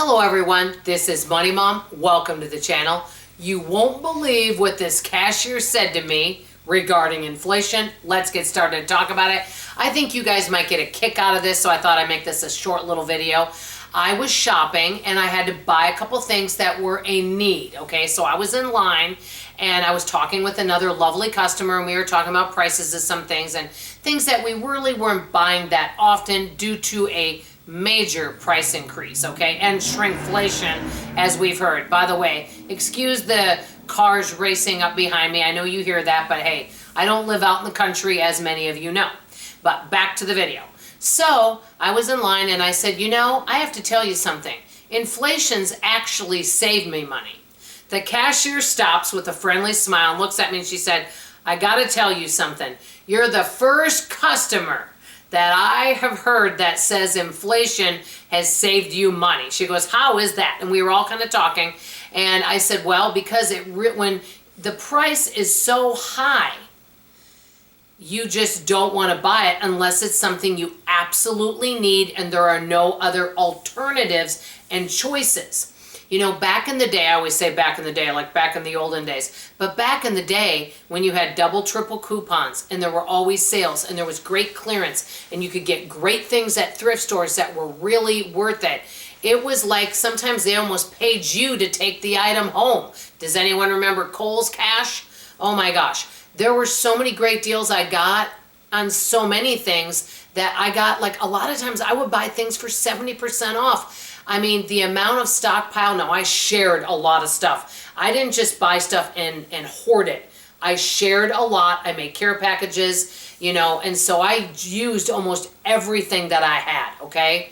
Hello everyone, this is Money Mom. Welcome to the channel. You won't believe what this cashier said to me regarding inflation. Let's get started and talk about it. I think you guys might get a kick out of this, so I thought I'd make this a short little video. I was shopping and I had to buy a couple things that were a need, okay? So I was in line and I was talking with another lovely customer and we were talking about prices of some things and things that we really weren't buying that often due to a major price increase, okay, and shrinkflation, as we've heard. By the way, excuse the cars racing up behind me. I know you hear that, but hey, I don't live out in the country, as many of you know. But back to the video. So I was in line and I said, you know, I have to tell you something. Inflation's actually saved me money. The cashier stops with a friendly smile and looks at me and she said, I gotta tell you something. You're the first customer that I have heard that says inflation has saved you money. She goes, how is that? And we were all kind of talking. And I said, well, because when the price is so high, you just don't want to buy it unless it's something you absolutely need and there are no other alternatives and choices. You know, back in the day, I always say back in the day, like back in the olden days, but back in the day when you had double, triple coupons and there were always sales and there was great clearance and you could get great things at thrift stores that were really worth it. It was like sometimes they almost paid you to take the item home. Does anyone remember Kohl's Cash? Oh my gosh. There were so many great deals I got on so many things that I got, like a lot of times I would buy things for 70% off. I mean, the amount of stockpile, now I shared a lot of stuff. I didn't just buy stuff and hoard it. I shared a lot. I made care packages, you know, and so I used almost everything that I had, okay?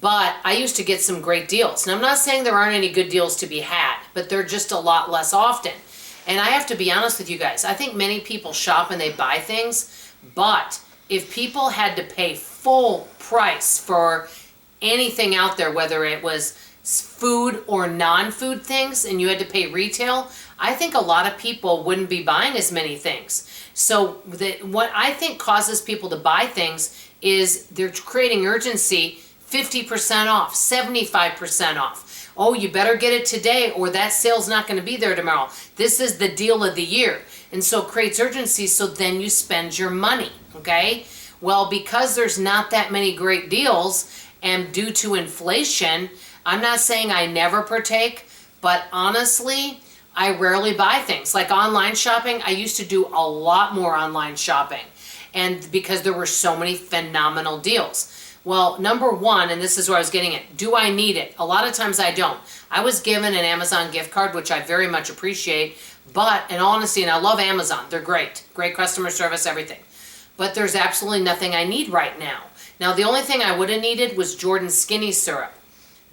But I used to get some great deals. And I'm not saying there aren't any good deals to be had, but they're just a lot less often. And I have to be honest with you guys. I think many people shop and they buy things, but if people had to pay full price for anything out there, whether it was food or non-food things, and you had to pay retail, I think a lot of people wouldn't be buying as many things. So what I think causes people to buy things is they're creating urgency, 50% off, 75% off. Oh, you better get it today or that sale's not going to be there tomorrow. This is the deal of the year. And so it creates urgency, so then you spend your money, okay? Well, because there's not that many great deals, and due to inflation, I'm not saying I never partake, but honestly, I rarely buy things. Like online shopping, I used to do a lot more online shopping, and because there were so many phenomenal deals. Well, number one, and this is where I was getting at, do I need it? A lot of times I don't. I was given an Amazon gift card, which I very much appreciate, but in all honesty, and I love Amazon, they're great. Great customer service, everything. But there's absolutely nothing I need right now. Now, the only thing I would have needed was Jordan's Skinny Syrup,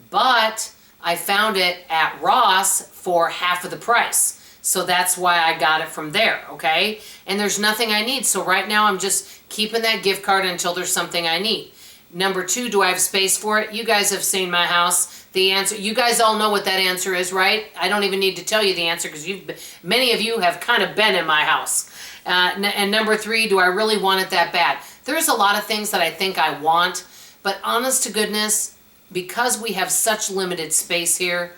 but I found it at Ross for half of the price. So that's why I got it from there, okay? And there's nothing I need. So right now I'm just keeping that gift card until there's something I need. Number two, do I have space for it? You guys have seen my house. The answer, you guys all know what that answer is, right? I don't even need to tell you the answer because many of you have kind of been in my house. And number three, do I really want it that bad? There's a lot of things that I think I want, but honest to goodness, because we have such limited space here,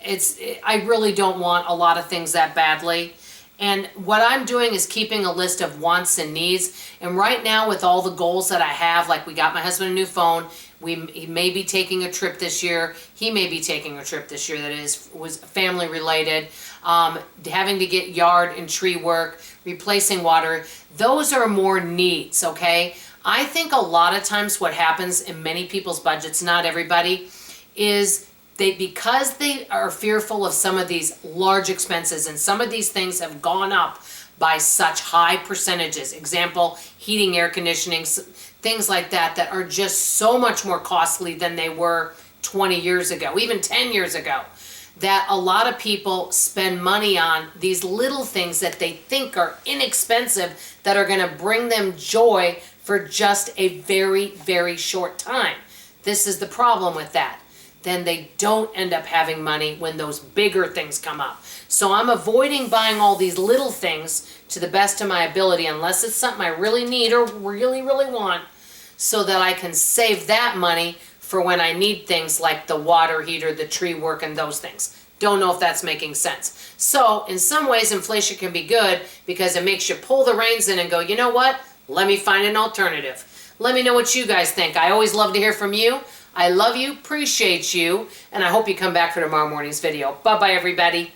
I really don't want a lot of things that badly. And what I'm doing is keeping a list of wants and needs. And right now with all the goals that I have, like we got my husband a new phone, he may be taking a trip this year. He may be taking a trip this year that was family related. Having to get yard and tree work, replacing water. Those are more needs, okay? I think a lot of times what happens in many people's budgets, not everybody, is because they are fearful of some of these large expenses and some of these things have gone up by such high percentages. Example, heating, air conditioning, things like that that are just so much more costly than they were 20 years ago, even 10 years ago, that a lot of people spend money on these little things that they think are inexpensive that are going to bring them joy for just a very, very short time. This is the problem with that. Then they don't end up having money when those bigger things come up. So I'm avoiding buying all these little things to the best of my ability unless it's something I really need or really, really want, so that I can save that money for when I need things like the water heater, the tree work, and those things. Don't know if that's making sense. So in some ways, inflation can be good because it makes you pull the reins in and go, you know what? Let me find an alternative. Let me know what you guys think. I always love to hear from you. I love you, appreciate you, and I hope you come back for tomorrow morning's video. Bye-bye, everybody.